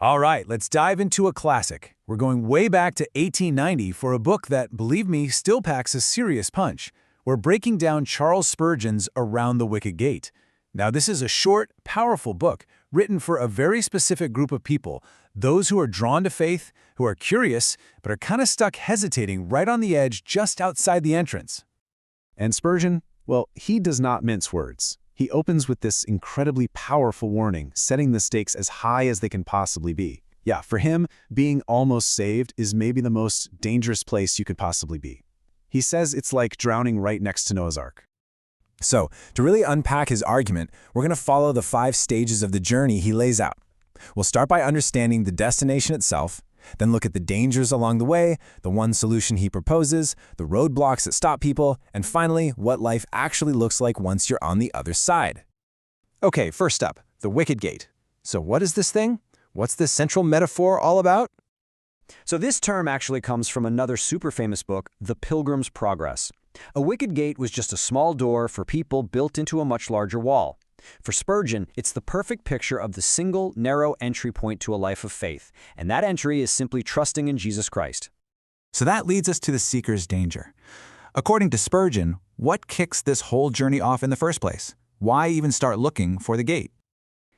All right, let's dive into a classic. We're going way back to 1890 for a book that, believe me, still packs a serious punch. We're breaking down Charles Spurgeon's Around the Wicket Gate. Now, this is a short, powerful book written for a very specific group of people, those who are drawn to faith, who are curious, but are kind of stuck hesitating right on the edge just outside the entrance. And Spurgeon, well, he does not mince words. He opens with this incredibly powerful warning, setting the stakes as high as they can possibly be. Yeah, for him, being almost saved is maybe the most dangerous place you could possibly be. He says it's like drowning right next to Noah's Ark. So, to really unpack his argument, we're going to follow the 5 stages of the journey he lays out. We'll start by understanding the destination itself, then look at the dangers along the way, the one solution he proposes, the roadblocks that stop people, and finally, what life actually looks like once you're on the other side. Okay, first up, the Wicket Gate. So what is this thing? What's this central metaphor all about? So this term actually comes from another super famous book, The Pilgrim's Progress. A wicket gate was just a small door for people built into a much larger wall. For Spurgeon, it's the perfect picture of the single, narrow entry point to a life of faith, and that entry is simply trusting in Jesus Christ. So that leads us to the seeker's danger. According to Spurgeon, what kicks this whole journey off in the first place? Why even start looking for the gate?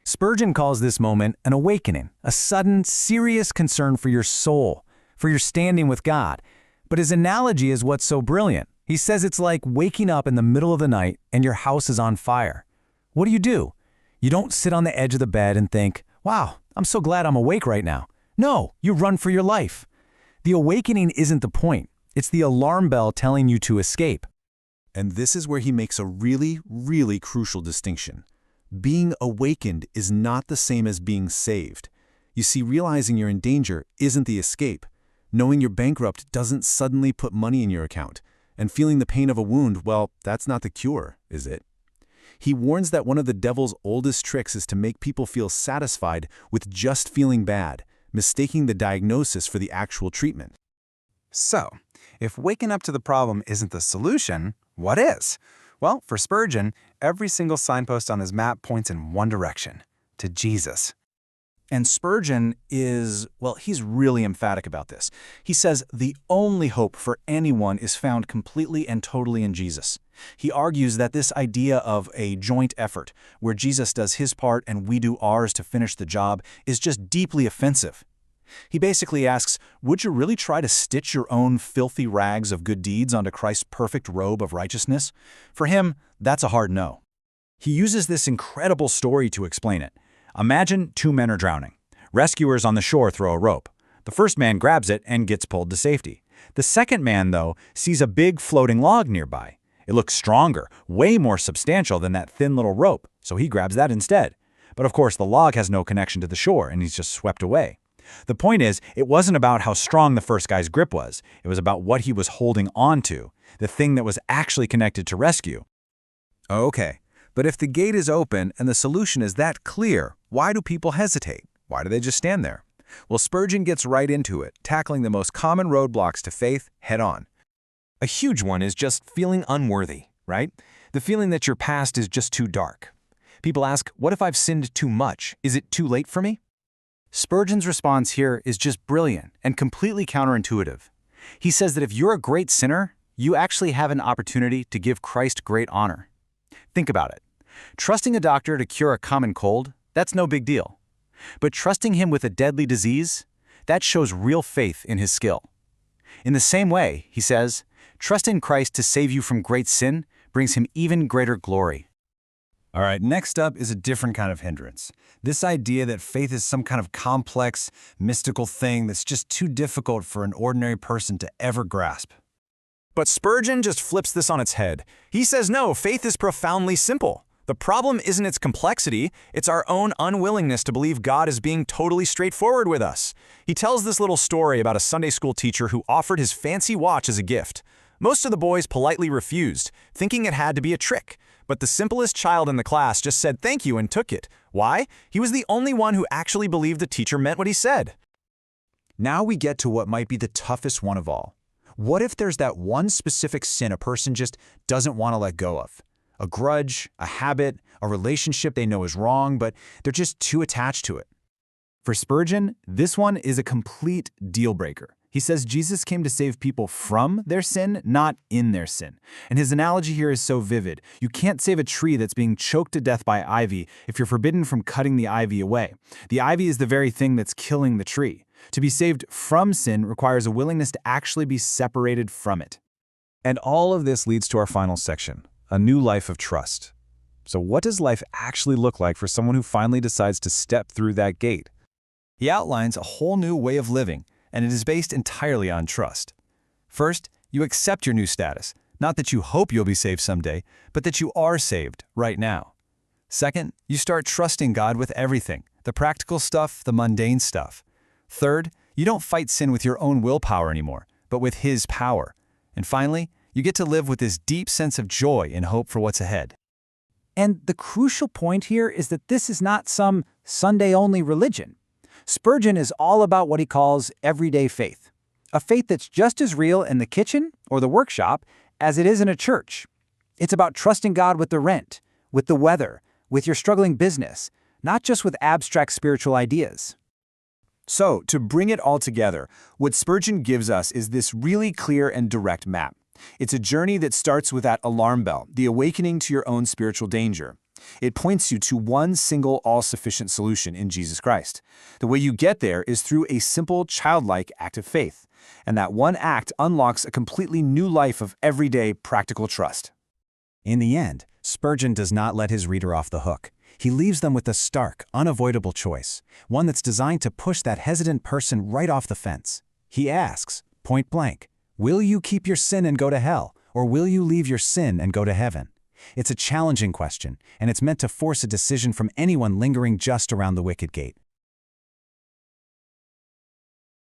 Spurgeon calls this moment an awakening, a sudden, serious concern for your soul, for your standing with God. But his analogy is what's so brilliant. He says it's like waking up in the middle of the night and your house is on fire. What do? You don't sit on the edge of the bed and think, wow, I'm so glad I'm awake right now. No, you run for your life. The awakening isn't the point. It's the alarm bell telling you to escape. And this is where he makes a really, really crucial distinction. Being awakened is not the same as being saved. You see, realizing you're in danger isn't the escape. Knowing you're bankrupt doesn't suddenly put money in your account. And feeling the pain of a wound, well, that's not the cure, is it? He warns that one of the devil's oldest tricks is to make people feel satisfied with just feeling bad, mistaking the diagnosis for the actual treatment. So, if waking up to the problem isn't the solution, what is? Well, for Spurgeon, every single signpost on his map points in one direction, to Jesus. And Spurgeon is, well, he's really emphatic about this. He says the only hope for anyone is found completely and totally in Jesus. He argues that this idea of a joint effort, where Jesus does his part and we do ours to finish the job, is just deeply offensive. He basically asks, would you really try to stitch your own filthy rags of good deeds onto Christ's perfect robe of righteousness? For him, that's a hard no. He uses this incredible story to explain it. Imagine 2 men are drowning. Rescuers on the shore throw a rope. The first man grabs it and gets pulled to safety. The second man, though, sees a big floating log nearby. It looks stronger, way more substantial than that thin little rope, so he grabs that instead. But of course, the log has no connection to the shore, and he's just swept away. The point is, it wasn't about how strong the first guy's grip was. It was about what he was holding on to, the thing that was actually connected to rescue. Okay, but if the gate is open and the solution is that clear, why do people hesitate? Why do they just stand there? Well, Spurgeon gets right into it, tackling the most common roadblocks to faith head-on. A huge one is just feeling unworthy, right? The feeling that your past is just too dark. People ask, what if I've sinned too much? Is it too late for me? Spurgeon's response here is just brilliant and completely counterintuitive. He says that if you're a great sinner, you actually have an opportunity to give Christ great honor. Think about it. Trusting a doctor to cure a common cold, that's no big deal. But trusting him with a deadly disease, that shows real faith in his skill. In the same way, he says, trust in Christ to save you from great sin brings him even greater glory. All right, next up is a different kind of hindrance. This idea that faith is some kind of complex, mystical thing that's just too difficult for an ordinary person to ever grasp. But Spurgeon just flips this on its head. He says no, faith is profoundly simple. The problem isn't its complexity, it's our own unwillingness to believe God is being totally straightforward with us. He tells this little story about a Sunday school teacher who offered his fancy watch as a gift. Most of the boys politely refused, thinking it had to be a trick. But the simplest child in the class just said thank you and took it. Why? He was the only one who actually believed the teacher meant what he said. Now we get to what might be the toughest one of all. What if there's that one specific sin a person just doesn't want to let go of? A grudge, a habit, a relationship they know is wrong, but they're just too attached to it. For Spurgeon, this one is a complete deal-breaker. He says Jesus came to save people from their sin, not in their sin. And his analogy here is so vivid. You can't save a tree that's being choked to death by ivy if you're forbidden from cutting the ivy away. The ivy is the very thing that's killing the tree. To be saved from sin requires a willingness to actually be separated from it. And all of this leads to our final section, a new life of trust. So what does life actually look like for someone who finally decides to step through that gate? He outlines a whole new way of living, and it is based entirely on trust. First, you accept your new status, not that you hope you'll be saved someday, but that you are saved right now. Second, you start trusting God with everything, the practical stuff, the mundane stuff. Third, you don't fight sin with your own willpower anymore, but with His power. And finally, you get to live with this deep sense of joy and hope for what's ahead. And the crucial point here is that this is not some Sunday-only religion. Spurgeon is all about what he calls everyday faith, a faith that's just as real in the kitchen or the workshop as it is in a church. It's about trusting God with the rent, with the weather, with your struggling business, not just with abstract spiritual ideas. So, to bring it all together, what Spurgeon gives us is this really clear and direct map. It's a journey that starts with that alarm bell, the awakening to your own spiritual danger. It points you to one single all-sufficient solution in Jesus Christ. The way you get there is through a simple, childlike act of faith. And that one act unlocks a completely new life of everyday, practical trust. In the end, Spurgeon does not let his reader off the hook. He leaves them with a stark, unavoidable choice, one that's designed to push that hesitant person right off the fence. He asks, point blank, will you keep your sin and go to hell, or will you leave your sin and go to heaven? It's a challenging question, and it's meant to force a decision from anyone lingering just around the wicket gate.